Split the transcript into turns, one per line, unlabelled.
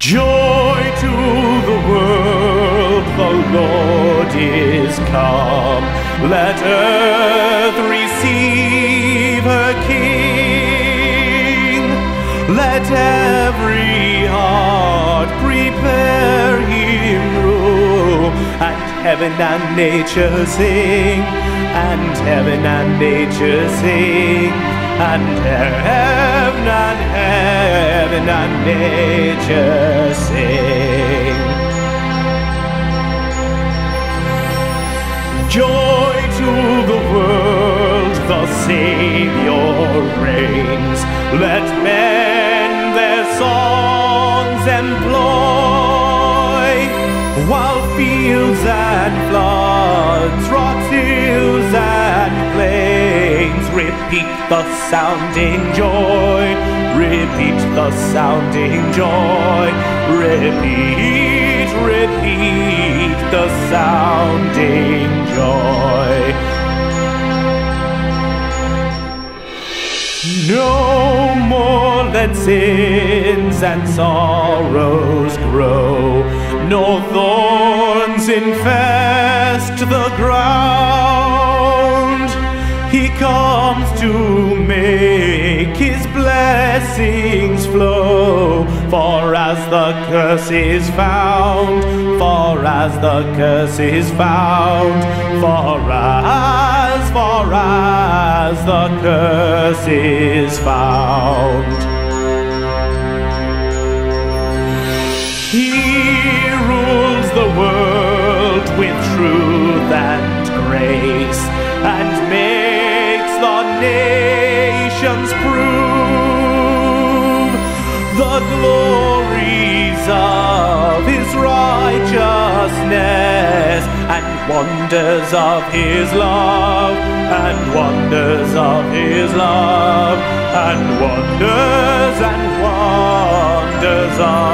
Joy to the world, the Lord is come. Let earth receive her King. Let every heart prepare him room. And heaven and nature sing, and heaven and nature sing, and heaven and nature sing. Joy to the world, the Savior reigns. Let men their songs employ, while fields and floods, rocks, hills and plains repeat the sounding joy, repeat the sounding joy, repeat, repeat the sounding joy. No more let sins and sorrows grow, nor thorns infest the ground. He comes to make his blessings flow, for as the curse is found, for as the curse is found, for as the curse is found. He rules the world with truth and grace, and makes the nations prove the glories of his righteousness, and wonders of his love, and wonders of his love, and wonders of